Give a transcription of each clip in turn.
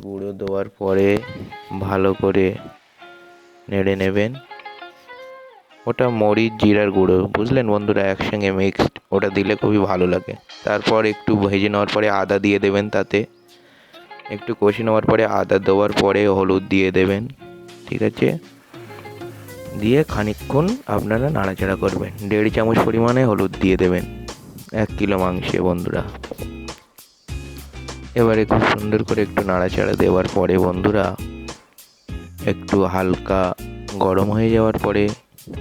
গুঁড়ো দেওয়ার পরে ভালো করে নেড়ে নেবেন। ওটা মরিচ জিরার গুঁড়ো, বুঝলেন বন্ধুরা, একসঙ্গে মিক্সড, ওটা দিলে খুবই ভালো লাগে। তারপর একটু ভেজে নেওয়ার পরে আদা দিয়ে দেবেন, তাতে একটু কষে নেওয়ার পরে আদা দেওয়ার পরে হলুদ দিয়ে দেবেন, ঠিক আছে। দিয়ে খানিকক্ষণ আপনারা নাড়াচাড়া করবেন। 1.5 চামচ পরিমাণে হলুদ দিয়ে দেবেন 1 কিলো মাংসে বন্ধুরা। এবারে খুব সুন্দর করে একটু নাড়াচাড়া দেওয়ার পরে বন্ধুরা একটু হালকা গরম হয়ে যাওয়ার পরে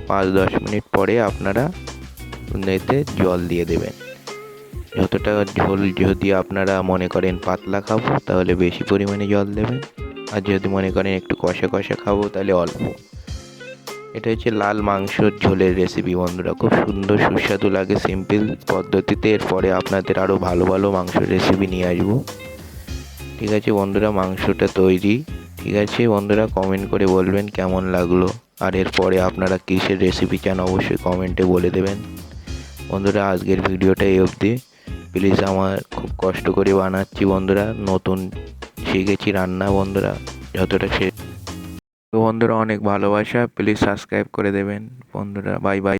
5-10 মিনিট পরে আপনারা এতে জল দিয়ে দেবেন। যতটা ঝোল যদি আপনারা মনে করেন পাতলা খাবো তাহলে বেশি পরিমাণে জল দেবেন, আর যদি মনে করেন একটু কষা কষা খাবো তাহলে অল্প। এটা হচ্ছে লাল মাংসর ঝোলের রেসিপি বন্ধুরা, খুব সুন্দর সুস্বাদু লাগে সিম্পল পদ্ধতিতে। এরপরে আপনাদের আরও ভালো ভালো মাংসের রেসিপি নিয়ে আসবো, ঠিক আছে বন্ধুরা। মাংসটা তৈরি, ঠিক আছে বন্ধুরা। কমেন্ট করে বলবেন কেমন লাগলো, আর এরপরে আপনারা কিসের রেসিপি চান অবশ্যই কমেন্টে বলে দেবেন বন্ধুরা। আজকের ভিডিওটা এই অবধি, প্লিজ। আমার খুব কষ্ট করে বানাচ্ছি বন্ধুরা, নতুন শিখেছি রান্না বন্ধুরা, যতটা তো বন্ধুরা অনেক ভালোবাসা, প্লিজ সাবস্ক্রাইব করে দেবেন বন্ধুরা। Bye bye.